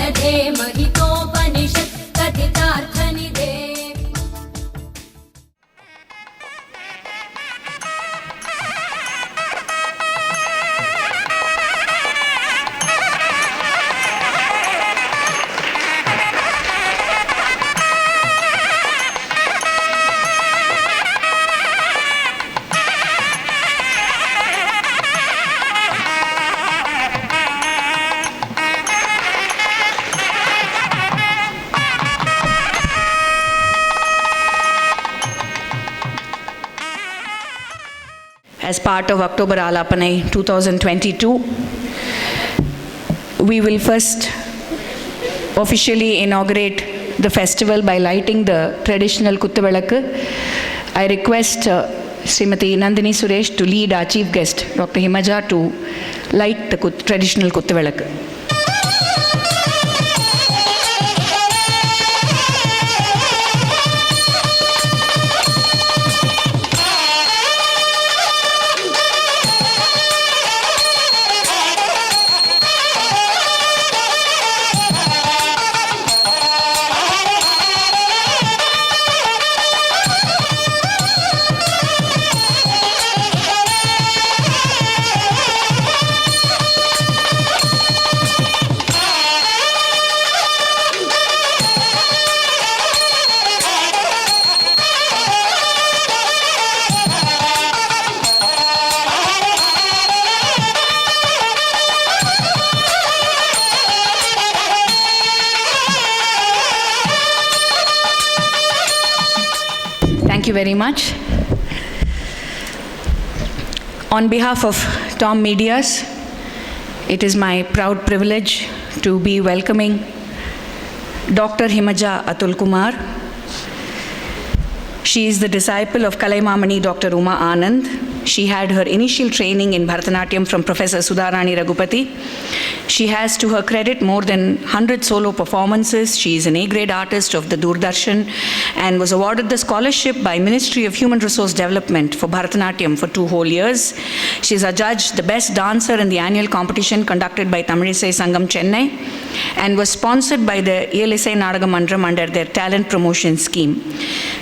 जलधे महितोपनिषत् कथितार्थनिधे। As part of October Aalapanai 2022, we will first officially inaugurate the festival by lighting the traditional Kuttuvilakku. I request Srimati Nandini Suresh to lead our chief guest, Dr. Himaja, to light the traditional Kuttuvilakku. Thank you very much. On behalf of TOMMediaas, it is my proud privilege to be welcoming Dr. Himaja Atul Kumar. She is the disciple of Kalaimamani Dr. Uma Anand. She had her initial training in Bharatanatyam from Professor Sudharani Raghupati. She has to her credit more than 100 solo performances. She is an A-grade artist of the Doordarshan and was awarded the scholarship by Ministry of Human Resource Development for Bharatanatyam for 2 whole years. She is adjudged the best dancer in the annual competition conducted by Tamilisai Sangam Chennai and was sponsored by the Iyalisai Nadaka Mandram under their talent promotion scheme.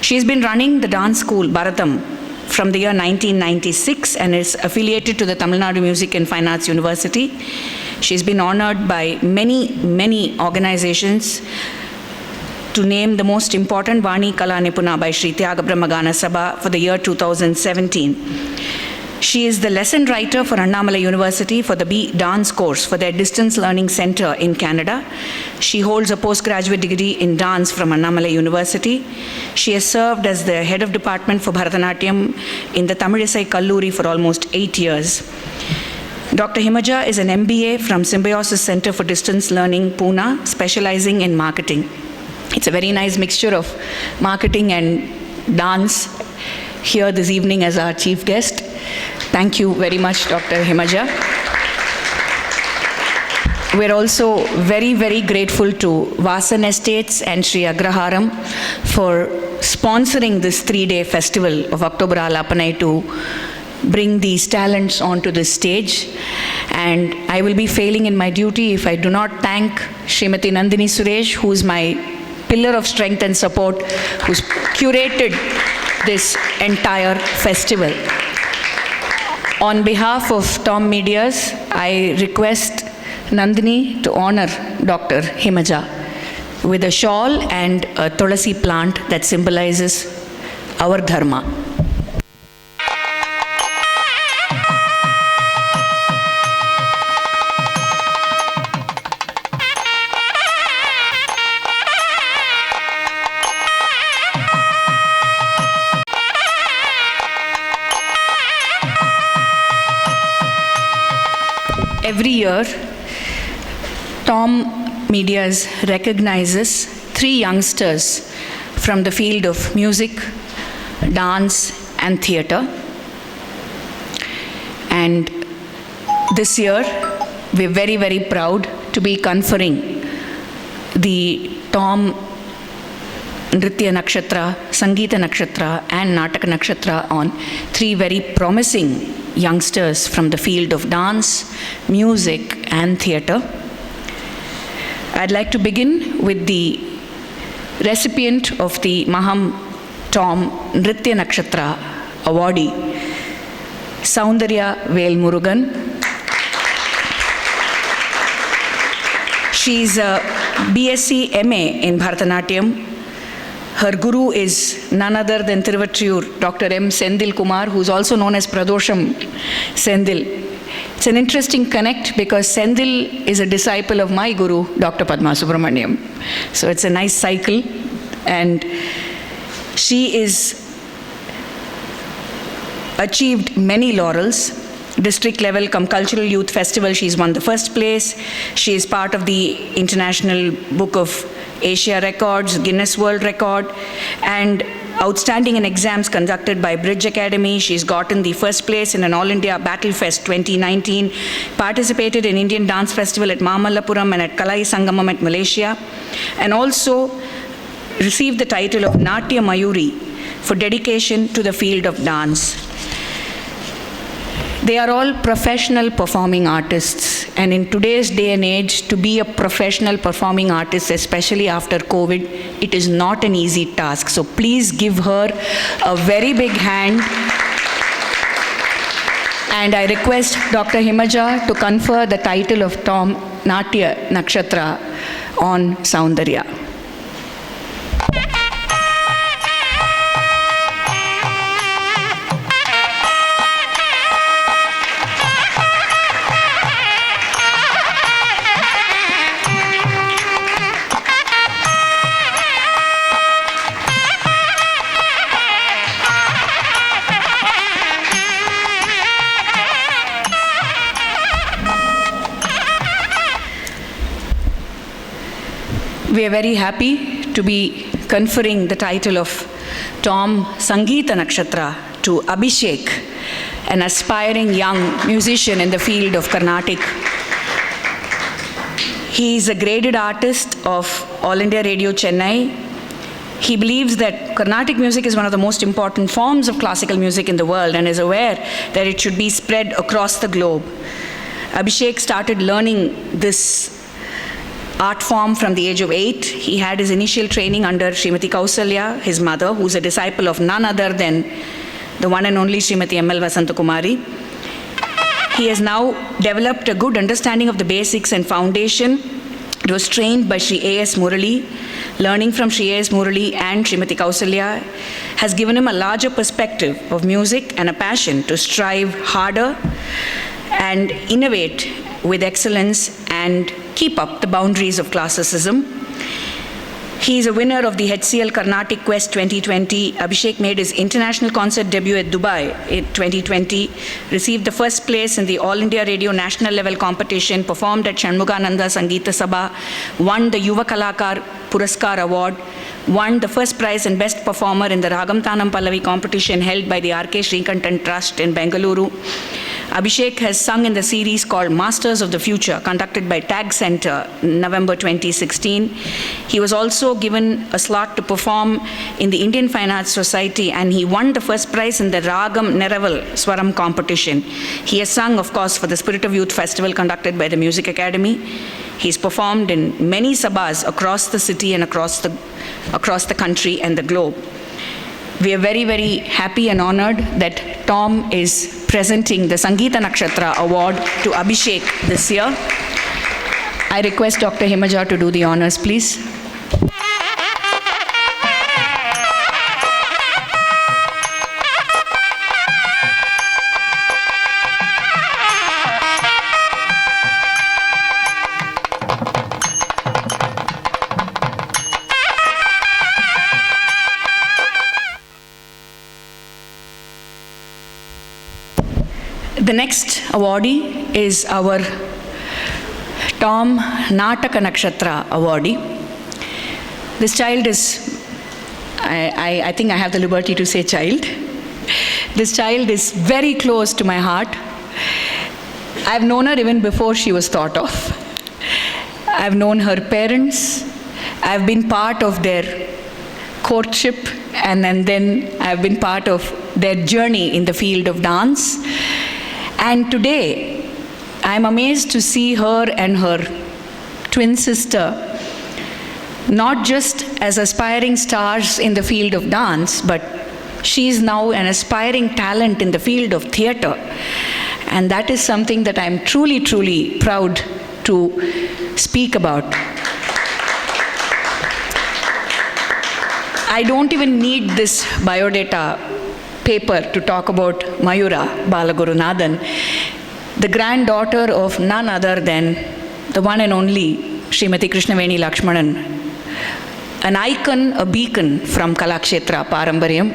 She has been running the dance school Bharatam from the year 1996 and is affiliated to the Tamil Nadu Music and Fine Arts University. She's been honored by many organizations. To name the most important, Vani Kala Nipuna by Sri Tyaga Brahmagana Sabha for the year 2017. She is the lesson writer for Annamalai University for the B Dance course for their Distance Learning Center in Canada. She holds a postgraduate degree in dance from Annamalai University. She has served as the head of department for Bharatanatyam in the Tamilisai Kalluri for almost 8 years. Dr. Himaja is an MBA from Symbiosis Center for Distance Learning, Pune, specializing in marketing. It's a very nice mixture of marketing and dance here this evening as our chief guest. Thank you very much, Dr. Himaja. We're also very grateful to Vasan Estates and Sri Agraharam for sponsoring this 3-day festival of October Aalapanai to bring these talents onto the stage. And I will be failing in my duty if I do not thank Srimati Nandini Suresh, who is my pillar of strength and support, who's curated this entire festival. On behalf of TOMMediaas, I request Nandini to honor Dr. Himaja with a shawl and a tulasi plant that symbolizes our dharma. Every year, TOMMediaas recognizes 3 youngsters from the field of music, dance, and theatre. And this year, we're very proud to be conferring the Tom Nritya Nakshatra, Sangeeta Nakshatra, and Nataka Nakshatra on 3 very promising youngsters from the field of dance, music, and theatre. I'd like to begin with the recipient of the Maham Tom Nritya Nakshatra awardee, Soundarya Velmurugan. She's a BSc MA in Bharatanatyam. Her guru is none other than Tiruvattriyur, Dr. M. Sendil Kumar, who's also known as Pradosham Sendil. It's an interesting connect because Sendil is a disciple of my guru, Dr. Padma Subramaniam. So it's a nice cycle. And she is achieved many laurels. District level cum cultural youth festival, she's won the first place. She is part of the International Book of Asia Records, Guinness World Record, and outstanding in exams conducted by Bridge Academy. She's gotten the first place in an All India Battle Fest 2019, participated in Indian Dance Festival at Mamallapuram and at Kalai Sangamam at Malaysia, and also received the title of Natya Mayuri for dedication to the field of dance. They are all professional performing artists, and in today's day and age, to be a professional performing artist, especially after COVID, it is not an easy task. So please give her a very big hand. And I request Dr. Himaja to confer the title of Tom Natya Nakshatra on Soundarya. We are very happy to be conferring the title of Tom Sangeeta Nakshatra to Abhishek, an aspiring young musician in the field of Carnatic. He is a graded artist of All India Radio Chennai. He believes that Carnatic music is one of the most important forms of classical music in the world and is aware that it should be spread across the globe. Abhishek started learning this art form from the age of 8. He had his initial training under Srimati Kausalya, his mother, who's a disciple of none other than the one and only Srimati M.L. Vasantakumari. He has now developed a good understanding of the basics and foundation. He was trained by Sri A.S. Murali. Learning from Sri A.S. Murali and Srimati Kausalya has given him a larger perspective of music and a passion to strive harder and innovate with excellence and keep up the boundaries of classicism. He is a winner of the HCL Carnatic Quest 2020. Abhishek made his international concert debut at Dubai in 2020, received the first place in the All India Radio national level competition, performed at Shanmugananda Sangeeta Sabha, won the Yuva Kalakar Puraskar Award, won the first prize and best performer in the Ragam Tanam Pallavi competition held by the R.K. Srikantan Trust in Bengaluru. Abhishek has sung in the series called Masters of the Future, conducted by Tag Center November 2016. He was also given a slot to perform in the Indian Fine Arts Society, and he won the first prize in the Ragam Neraval Swaram competition. He has sung, of course, for the Spirit of Youth Festival conducted by the Music Academy. He's performed in many sabhas across the city and across the country and the globe. We are very, very happy and honored that Tom is presenting the Sangeeta Nakshatra Award to Abhishek this year. I request Dr. Himaja to do the honors, please. The next awardee is our Tom Nataka Nakshatra awardee. This child is, I think I have the liberty to say child. This child is very close to my heart. I've known her even before she was thought of. I've known her parents. I've been part of their courtship, and then I've been part of their journey in the field of dance. And today, I'm amazed to see her and her twin sister not just as aspiring stars in the field of dance, but she is now an aspiring talent in the field of theatre. And that is something that I'm truly, truly proud to speak about. I don't even need this biodata paper to talk about Mayura Balagurunathan, the granddaughter of none other than the one and only Srimati Krishnaveni Lakshmanan, an icon, a beacon from Kalakshetra Parambaryam.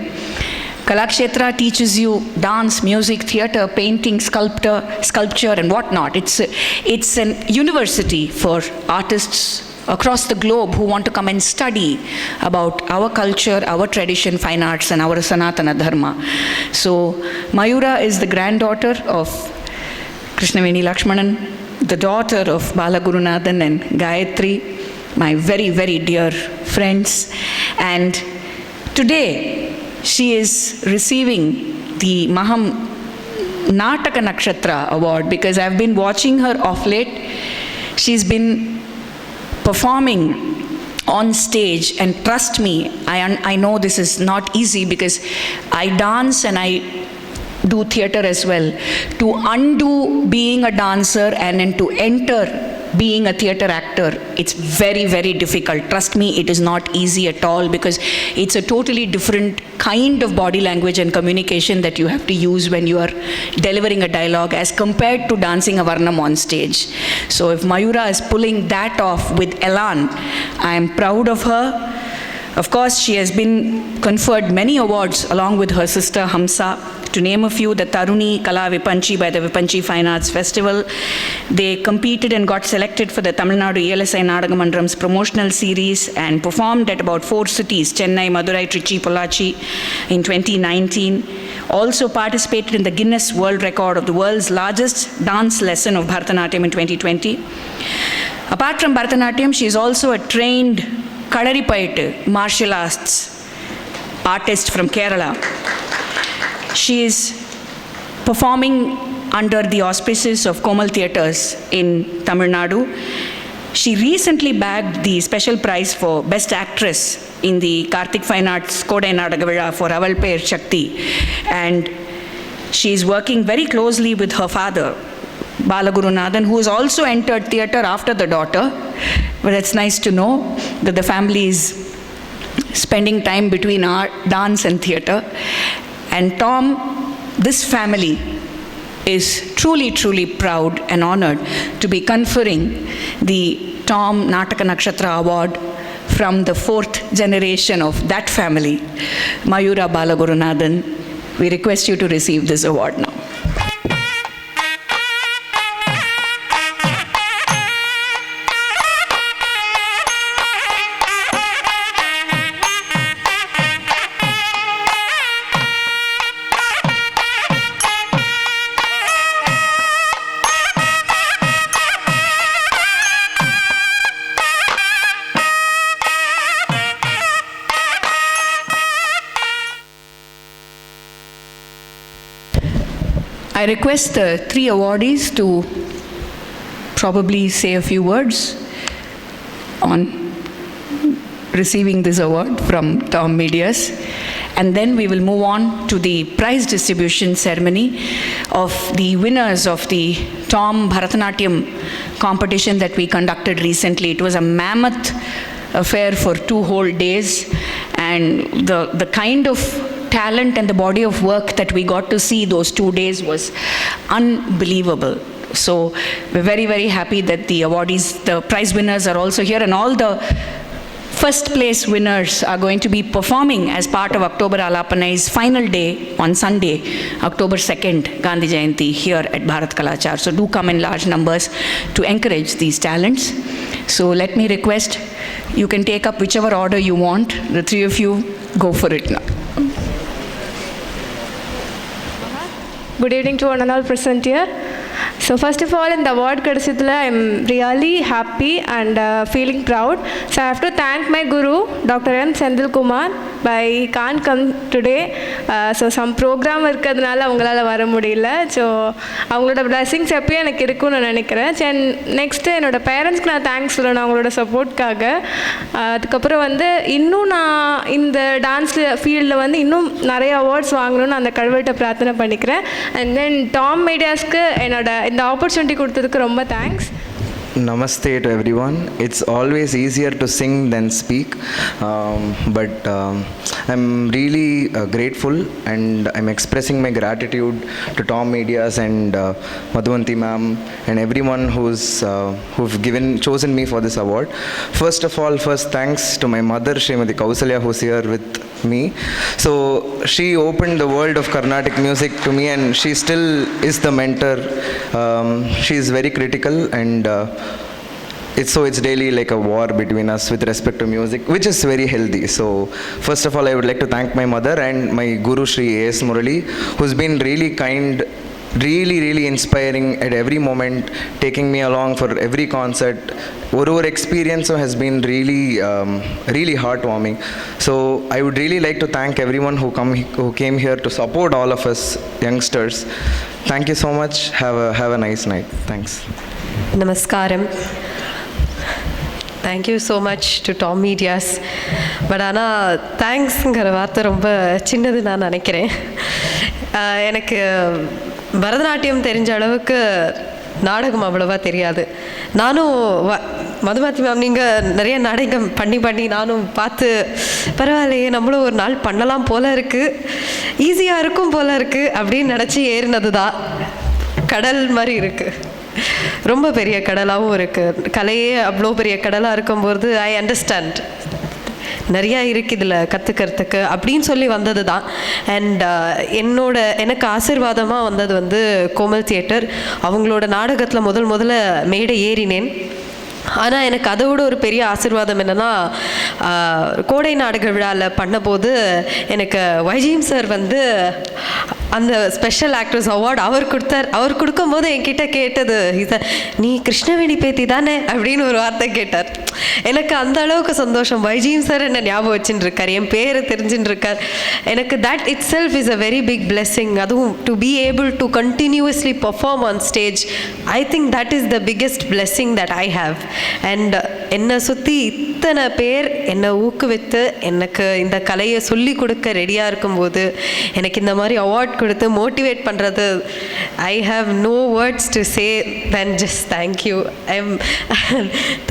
Kalakshetra teaches you dance, music, theatre, painting, sculpture and whatnot. It's an university for artists across the globe who want to come and study about our culture, our tradition, fine arts and our Sanatana Dharma. So Mayura is the granddaughter of Krishnaveni Lakshmanan, the daughter of Balagurunathan and Gayatri, my very, very dear friends. And today she is receiving the Maham Nataka Nakshatra Award because I've been watching her of late. She's been performing on stage, and trust me, I know this is not easy because I dance and I do theatre as well. To undo being a dancer and then to enter being a theatre actor, it's very, very difficult. Trust me, it is not easy at all because it's a totally different kind of body language and communication that you have to use when you are delivering a dialogue as compared to dancing a Varnam on stage. So if Mayura is pulling that off with elan, I am proud of her. Of course, she has been conferred many awards along with her sister Hamsa. To name a few, the Taruni Kala Vipanchi by the Vipanchi Fine Arts Festival. They competed and got selected for the Tamil Nadu ELSI Nadagamandram's promotional series and performed at about 4 cities, Chennai, Madurai, Trichy, Pollachi in 2019. Also participated in the Guinness World Record of the world's largest dance lesson of Bharatanatyam in 2020. Apart from Bharatanatyam, she is also a trained Kalaripayattu martial arts artist from Kerala. She is performing under the auspices of Komal Theatres in Tamil Nadu. She recently bagged the special prize for Best Actress in the Karthik Fine Arts Kodai Nadagavila for Aval Per Shakti. And she is working very closely with her father, Balagurunathan, who has also entered theatre after the daughter. But it's nice to know that the family is spending time between art, dance and theatre. And Tom, this family is truly, truly proud and honored to be conferring the Tom Nataka Nakshatra Award from the 4th generation of that family, Mayura Balagurunathan. We request you to receive this award now. I request the 3 awardees to probably say a few words on receiving this award from TOMMediaas, and then we will move on to the prize distribution ceremony of the winners of the Tom Bharatanatyam competition that we conducted recently. It was a mammoth affair for 2 whole days, and the kind of talent and the body of work that we got to see those 2 days was unbelievable. So we're very, very happy that the awardees, the prize winners are also here, and all the first place winners are going to be performing as part of October Aalapanai's final day on Sunday, October 2nd, Gandhi Jayanti, here at Bharat Kalachar. So do come in large numbers to encourage these talents. So let me request, you can take up whichever order you want. The 3 of you, go for it now. Good evening to one and all present here. So first of all இந்த award கிடைச்சதில் I am really happy and feeling proud. So I have to thank my guru doctor M Senthilkumar. By can come today. So some program இருக்கிறதுனால அவங்களால வர முடியல. So அவங்களோட blessings எப்பயும் எனக்கு இருக்குன்னு நான் நினைக்கிறேன். அண்ட் நெக்ஸ்ட்டு என்னோடய பேரண்ட்ஸ்க்கு நான் தேங்க்ஸ் சொல்லணும் அவங்களோட சப்போர்ட்காக. அதுக்கப்புறம் வந்து இன்னும் நான் இந்த டான்ஸ் ஃபீல்டில் வந்து இன்னும் நிறைய அவார்ட்ஸ் வாங்கணும்னு அந்த கடவுள்கிட்ட பிரார்த்தனை பண்ணிக்கிறேன். அண்ட் தென் டாம் மீடியாஸ்க்கு என்னோட இந்த ஆப்பர்ச்சுனிட்டி கொடுத்ததுக்கு ரொம்ப thanks. Namaste to everyone. It's always easier to sing than speak, but I'm really grateful, and I'm expressing my gratitude to TOMMediaas and Madhuvanti ma'am and everyone who've chosen me for this award. First of all, thanks to my mother Srimati Kausalya, who's here with me. So she opened the world of Carnatic music to me, and she still is the mentor. She is very critical, and it's daily like a war between us with respect to music, which is very healthy. So first of all, I would like to thank my mother and my guru Shri A.S. Murali, who's been really kind, really inspiring at every moment, taking me along for every concert. Our experience has been really heartwarming. So I would really like to thank everyone who came here to support all of us youngsters. Thank you so much. Have a nice night. Thanks. Namaskaram. Thank you so much to TOMMediaas. But ஆனால் தேங்க்ஸுங்கிற வார்த்தை ரொம்ப சின்னது நான் நினைக்கிறேன். எனக்கு பரதநாட்டியம் தெரிஞ்ச அளவுக்கு நாடகம் அவ்வளோவா தெரியாது. நானும் மதுமதி மேம் நீங்கள் நிறைய நாடகம் பண்ணி நானும் பார்த்து பரவாயில்லையே நம்மளும் ஒரு நாள் பண்ணலாம் போல இருக்குது, ஈஸியாக இருக்கும் போல இருக்குது அப்படின்னு நினச்சி ஏறினது தான். கடல் மாதிரி இருக்குது, ரொம்ப பெரிய கடலாகவும் இருக்குது. கலையே அவ்வளோ பெரிய கடலாக இருக்கும்போது ஐ அண்டர்ஸ்டாண்ட் நிறையா இருக்குது இதில் கற்றுக்கிறதுக்கு அப்படின்னு சொல்லி வந்தது தான். அண்ட் எனக்கு ஆசீர்வாதமாக வந்தது வந்து கோமல் தியேட்டர். அவங்களோட நாடகத்தில் முதல்ல மேடை ஏறினேன். ஆனால் எனக்கு அதை விட ஒரு பெரிய ஆசீர்வாதம் என்னென்னா, கோடை நாடக விழாவில் பண்ணபோது எனக்கு வைஜிஎம் சார் வந்து அந்த ஸ்பெஷல் ஆக்ட்ரஸ் அவார்டு அவர் கொடுத்தார். அவர் கொடுக்கும்போது என்கிட்ட கேட்டது, இதை நீ கிருஷ்ணவேணி பேத்தி தானே அப்படின்னு ஒரு வார்த்தை கேட்டார். எனக்கு அந்த அளவுக்கு சந்தோஷம். வைஜிஎம் சார் என்ன ஞாபகம் வச்சுட்டு இருக்கார், என் பேரை தெரிஞ்சுட்டு இருக்கார். எனக்கு that itself is a very big blessing. அதுவும் to be able to continuously perform on stage, I think that is the biggest blessing that I have. And என்னை சுற்றி இத்தனை பேர் என்னை ஊக்குவித்து எனக்கு இந்த கலையை சொல்லி கொடுக்க ரெடியாக இருக்கும்போது எனக்கு இந்த மாதிரி அவார்ட் கொடுத்து மோட்டிவேட் பண்ணுறது, I have no words to say then just thank you.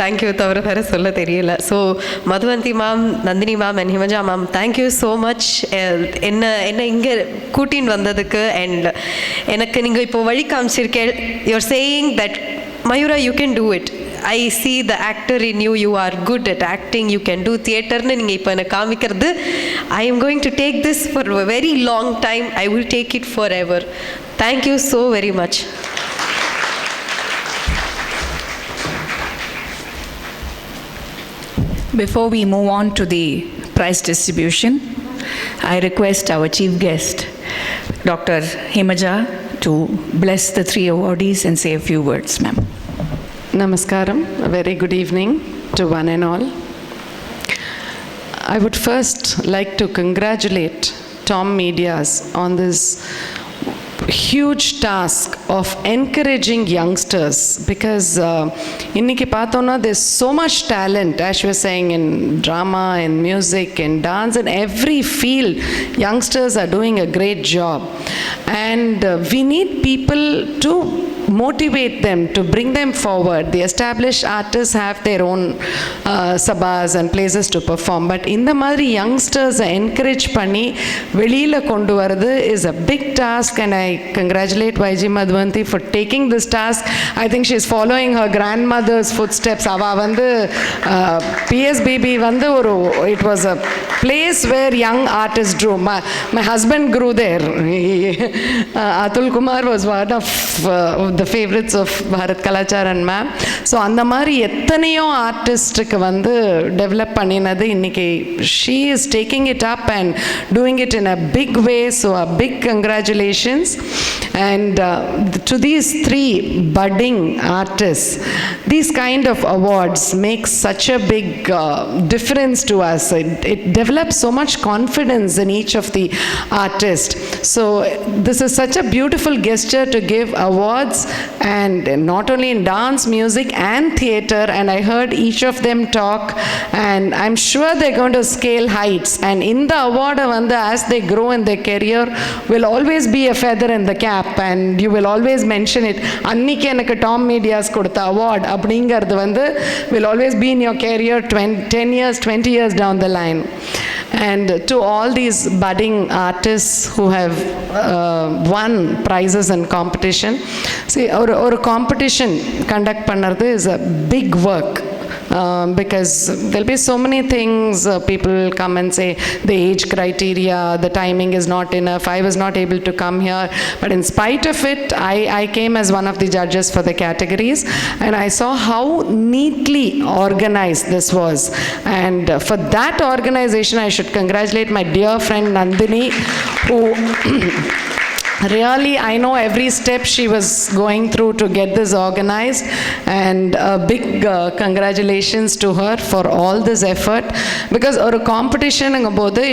Thank you தவிர வேறு சொல்ல தெரியல. So Madhuvanthi ma'am, Nandini ma'am and Himaja ma'am, thank you so much என்ன இங்கே கூட்டின்னு வந்ததுக்கு. அண்ட் எனக்கு நீங்கள் இப்போ வழி காமிச்சிருக்கேன். You're saying that Mayura you can do it. I see the actor in you, you are good at acting, you can do theatre னு நீங்கள் இப்போ எனக்கு காமிக்கிறது. I am going to take this for a very long time. I will take it forever. Thank you so very much. Before we move on to the prize distribution, I request our chief guest, Dr. Himaja, to bless the three awardees and say a few words, ma'am. Namaskaram, a very good evening to one and all. I would first like to congratulate TOMMediaas on this huge task of encouraging youngsters, because inniki pathona there's so much talent, as you were saying, in drama, in music, in dance, in every field youngsters are doing a great job, and we need people to motivate them, to bring them forward. The established artists have their own sabas and places to perform, but இந்த மாதிரி youngsters encourage பண்ணி வெளியில கொண்டு வரது is a big task, and I congratulate YG Madhuvanti for taking this task. I think she is following her grandmother's footsteps. அவ வந்து PSBB வந்து ஒரு, it was a place where young artists grew. My husband grew there. Atul Kumar was one of the the favorites of Bharat Kalacharan ma'am. So அந்த மாதிரி எத்தனையோ ஆர்டிஸ்ட்டுக்கு வந்து develop பண்ணினது இன்னைக்கு she is taking it up and doing it in a big way. So a big congratulations. And to these three budding artists, these kind of awards make such a big difference to us. It develops so much confidence in each of the artists. So this is such a beautiful gesture to give awards, and not only in dance, music and theatre. And I heard each of them talk, and I'm sure they're going to scale heights. And in the award, as they grow in their career, will always be a feather in the cap, and you will always mention it. Anniki enakku TOMMediaas kodutha award அப்படிங்கிறது வந்து will always be in your career 10 years, 20 years down the line. And to all these budding artists who have won prizes in competition, see, ஒரு competition conduct பண்ணுறது is a big work. Because there'll be so many things, people will come and say the age criteria, the timing is not enough, I was not able to come here. But in spite of it, I came as one of the judges for the categories, and I saw how neatly organized this was. And for that organization, I should congratulate my dear friend Nandini, who really, I know every step she was going through to get this organized, and a big congratulations to her for all this effort. Because a competition,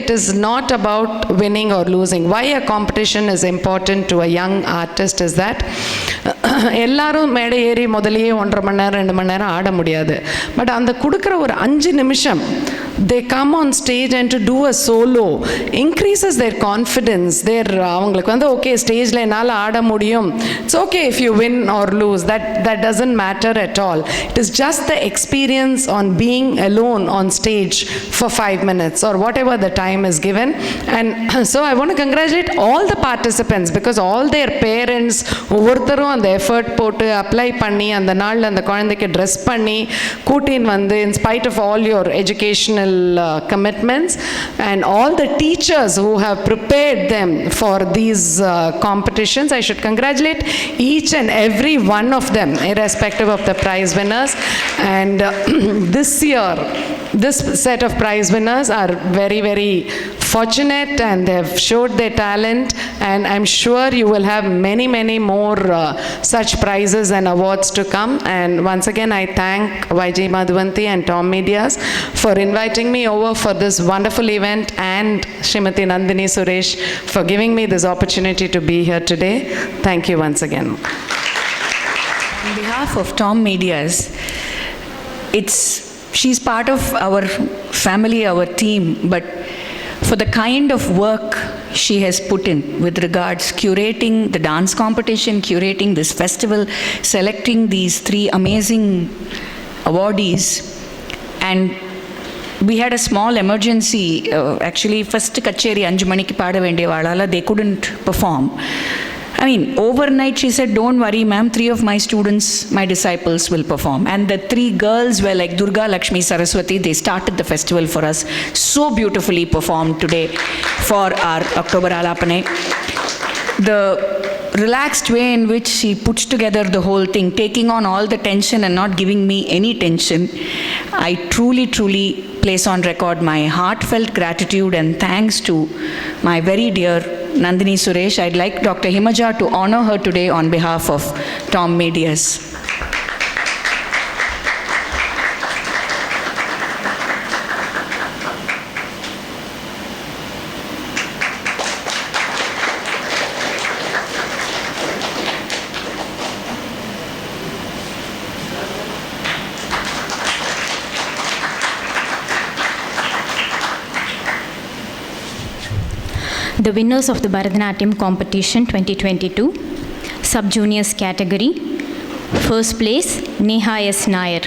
it is not about winning or losing. Why a competition is important to a young artist is that எல்லாரும் மேடை ஏறி முதலையே 1.5 மணி நேரம் 2 மணி நேரம் ஆட முடியாது. But அந்த கொடுக்குற ஒரு 5 நிமிஷம் they come on stage and to do a solo increases their confidence. அவங்களுக்கு வந்து ஓகே ஸ்டேஜில் என்னால் ஆட முடியும். It's okay if you win or lose. That doesn't matter at all. It is just the experience on being alone on stage for 5 minutes or whatever the time is given. And so I want to congratulate all the participants, because all their parents ஒவ்வொருத்தரும் அந்த effort போட்டு apply பண்ணி அந்த நாளில் அந்த குழந்தைக்கு dress பண்ணி கூட்டின்னு வந்து in spite of all your educational commitments, and all the teachers who have prepared them for these competitions, I should congratulate each and every one of them irrespective of the prize winners. And this year this set of prize winners are very, very fortunate, and they have showed their talent, and I'm sure you will have many, many more such prizes and awards to come. And once again, I thank YG Madhuvanti and TOMMediaas for inviting me over for this wonderful event, and Srimati Nandini Suresh for giving me this opportunity to be here today. Thank you once again. On behalf of TOMMediaas, she's part of our family, our team, but for the kind of work she has put in with regards curating the dance competition, curating this festival, selecting these 3 amazing awardees. And we had a small emergency. Actually, first kacheri 5 manikku paada vendiya valala, they couldn't perform. I mean, overnight she said, don't worry ma'am, 3 of my students, my disciples will perform. And the 3 girls were like Durga, Lakshmi, Saraswati. They started the festival for us. So beautifully performed today for our October Aalapanai. The relaxed way in which she puts together the whole thing, taking on all the tension and not giving me any tension, I truly, truly place on record my heartfelt gratitude and thanks to my very dear Nandini Suresh. I'd like Dr. Himaja to honor her today on behalf of TOMMediaas. The winners of the Bharatanatyam competition 2022, sub-juniors category, first place Neha S. Nair.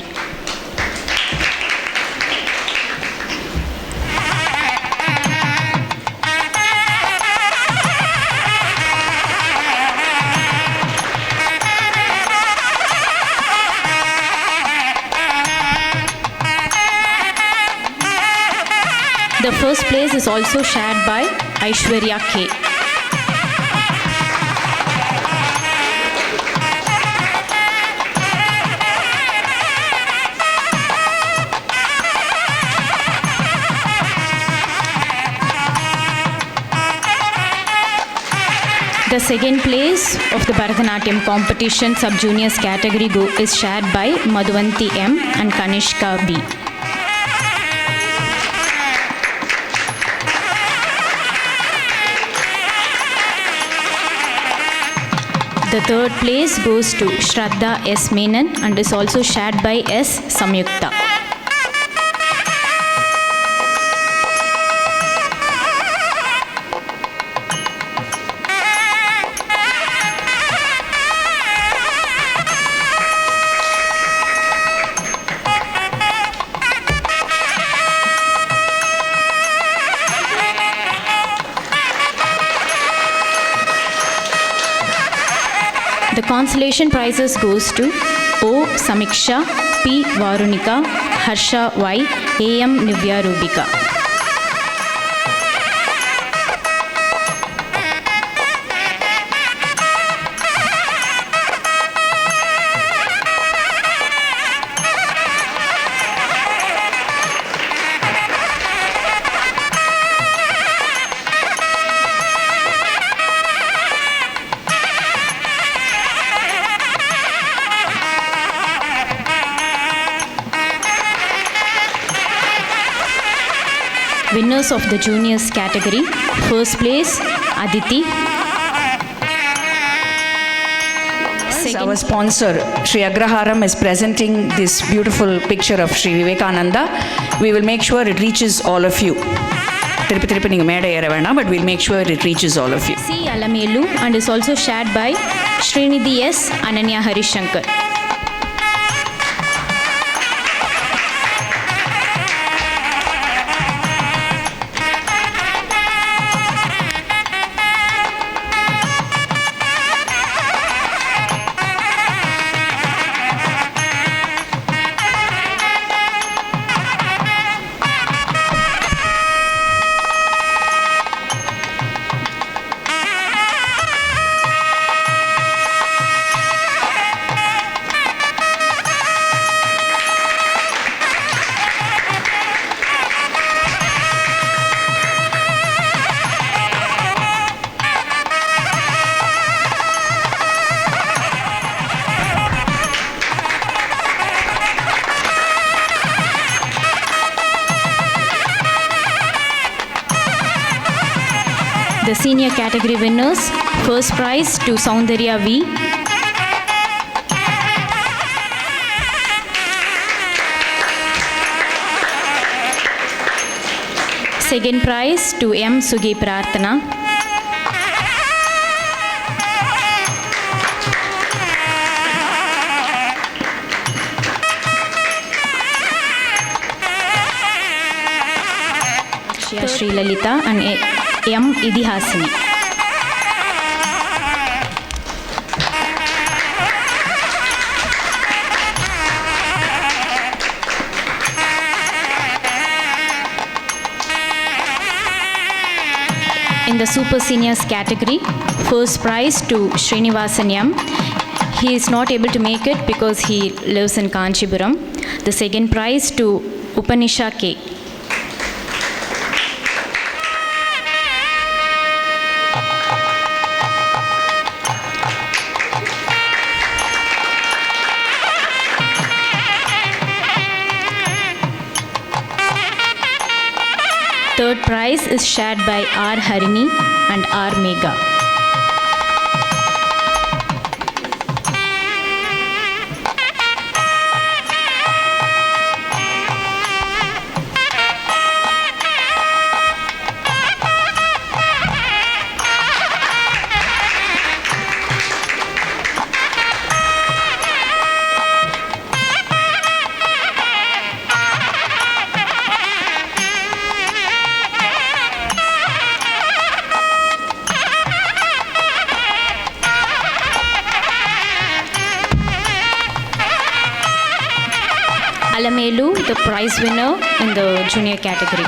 The first place is also shared by Aishwarya K. The second place of the Bharatanatyam competition sub-juniors category is shared by Madhuvanti M and Kanishka B. The third place goes to Shraddha S. Menon and is also shared by S. Samyukta. The consolation prizes goes to O. Samiksha, P. Varunika, Harsha Y, A.M. Nivya Rubika. Winners of the juniors category. First place, Aditi. Our sponsor, Sri Agraharam, is presenting this beautiful picture of Sri Vivekananda. We will make sure it reaches all of you. Tirupati ninga meda era vendam, but we'll make sure it reaches all of you. C. Alamelu and is also shared by Srinidhi S. Ananya Harishankar. The senior category winners. First prize to Soundarya V. Second prize to M. Sugi Prarthana. Sri Lalita and M. Idihasini. In the super seniors category, first prize to Srinivasan M. He is not able to make it because he lives in Kanchipuram. The second prize to Upanisha K. Third prize is shared by R. Harini and R. Megha. Alamelu, the prize winner in the junior category.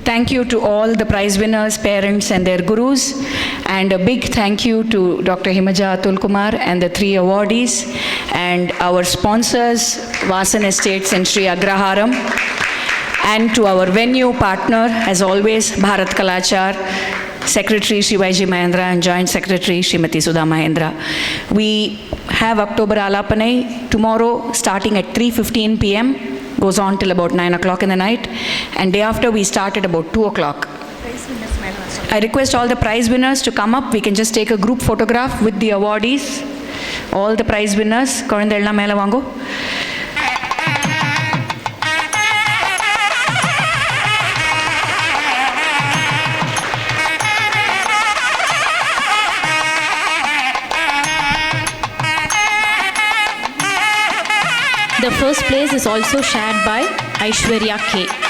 thank you to all the prize winners, parents and their gurus, and a big thank you to Dr. Himaja Atul Kumar and the 3 awardees, and our sponsors, Vasan Estates and Sri Agraharam, and to our venue partner, as always, Bharat Kalachar, Secretary Shivaji Mahendra and Joint Secretary Srimati Sudha Mahendra. We have October Aalapanai tomorrow starting at 3:15 p.m. goes on till about 9 o'clock in the night, and day after we start at about 2 o'clock. I request all the prize winners to come up. We can just take a group photograph with the awardees. All the prize winners, Korandella Mela Vango. The first place is also shared by Aishwarya K.